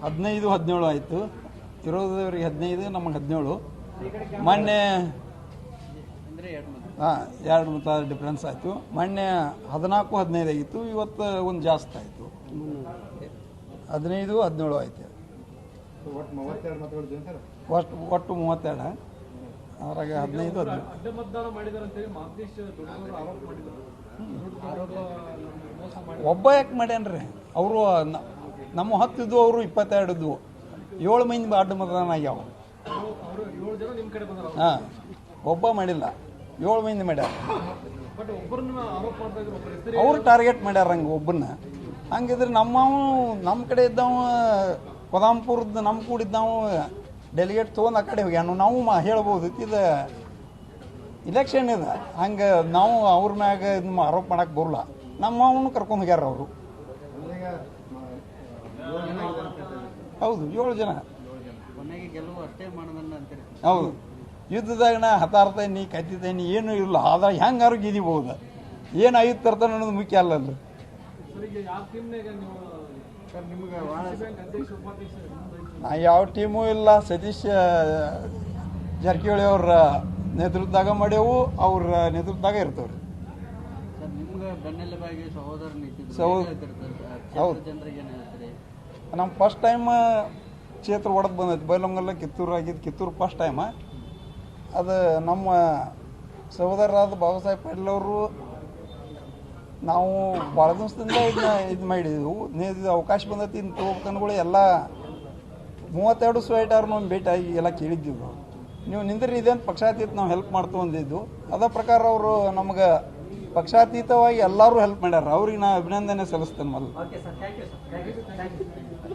15-17 ಆಯಿತು. ವಿರೋಧದವ್ರಿಗೆ 15, ನಮಗೆ 17. ಮೊನ್ನೆ 2 ಮತ ಡಿಫ್ರೆನ್ಸ್ ಆಯಿತು. ಮೊನ್ನೆ 14-15 ಆಗಿತ್ತು. ಇವತ್ತು ಒಂದು ಜಾಸ್ತಿ ಆಯಿತು. 15-17 ಆಯಿತು. ಒಟ್ಟು 32. ಅದ್ರಾಗ 15-17 ಒಬ್ಬ ಯಾಕೆ ಮಾಡ್ಯಾನ್ರಿ? ಅವರು ನಮ್ಮ 10 ಇದ್ವು, ಅವರು 22 ಇದ್ವು. 7 ಮಂದಿ ಅಡ್ಡ ಮತದಾನ ಆಗ್ಯಾವ. ಹಾಂ, ಒಬ್ಬ ಮಾಡಿಲ್ಲ, 7 ಮಂದಿ ಮಾಡ್ಯಾರ. ಅವ್ರು ಟಾರ್ಗೆಟ್ ಮಾಡ್ಯಾರ ಹಂಗೆ ಒಬ್ಬನ್ನ. ಹಂಗಿದ್ರೆ ನಮ್ಮ ಕಡೆ ಇದ್ದವ ಕೊದಾಂಪುರದ ನಮ್ಮ ಕೂಡಿದ್ದವು ಡೆಲಿಗೇಟ್ ತೊಗೊಂಡು ಆ ಕಡೆ ಹೋಗ್ಯಾನು. ನಾವು ಹೇಳ್ಬೋದು ಇದು ಇಲೆಕ್ಷನ್ ಇದೆ, ಹಂಗೆ ನಾವು ಅವ್ರ ಮ್ಯಾಗ ಇದು ಆರೋಪ ಮಾಡಕ್ಕೆ ಬರಲ್ಲ. ನಮ್ಮವನು ಕರ್ಕೊಂಡು ಹೋಗ್ಯಾರ ಅವರು. ಹೌದು, 7 ಜನ. ಹೌದು, ಯುದ್ಧದಾಗ ನಾ ಹತಾರ್ತೇನಿ, ಕತ್ತಿತೇನಿ, ಏನೂ ಇಲ್ಲ. ಆದ್ರೆ ಹೆಂಗಾರು ಗೆದಿಬಹುದು. ಏನು ಆಯುಧ ತರ್ತಾನೆ ಅನ್ನೋದು ಮುಖ್ಯ ಅಲ್ಲ. ನಾ ಯಾವ ಟೀಮು ಇಲ್ಲ. ಸತೀಶ್ ಜಾರಕಿಹೊಳಿ ಅವ್ರ ನೇತೃತ್ವದಾಗ ಮಾಡ್ಯವು, ಅವ್ರ ನೇತೃತ್ವದಾಗ ಇರ್ತವ್ರಿ. ಹೌದು, ನಮ್ಮ ಫಸ್ಟ್ ಟೈಮ್ ಕ್ಷೇತ್ರ ಒಡೆದು ಬಂದೈತಿ. ಬೈಲಂಗಲ್ಲ ಕಿತ್ತೂರು ಆಗಿದ್ದು. Kittur first time. ಅದು ನಮ್ಮ ಸಹೋದರರಾದ ಬಾಬಾ ಸಾಹೇಬ್ ಪಾಟೀಲ್ ಅವರು ನಾವು ಭಾಳ ದಿವಸದಿಂದ ಇದು ಮಾಡಿದೆವು. ಅವಕಾಶ ಬಂದೈತಿ ಇನ್ನು ತಗೋಬೇಕನ್ಗಳು ಎಲ್ಲ 32 ಸ್ವೇಟರ್ನ ಒಂದು ಭೇಟಿ ಆಗಿ ಎಲ್ಲ ಕೇಳಿದ್ದೀವಿ. ನೀವು ನಿಂದ್ರಿ ಇದೇನು ಪಕ್ಷಾತೀತ ನಾವು ಹೆಲ್ಪ್ ಮಾಡ್ತು ಅಂದಿದ್ದು. ಅದ ಪ್ರಕಾರ ಅವರು ನಮ್ಗೆ ಪಕ್ಷಾತೀತವಾಗಿ ಎಲ್ಲರೂ ಹೆಲ್ಪ್ ಮಾಡ್ಯಾರ. ಅವ್ರಿಗೆ ನಾ ಅಭಿನಂದನೆ ಸಲ್ಲಿಸ್ತೇನೆ ಮೊದಲು.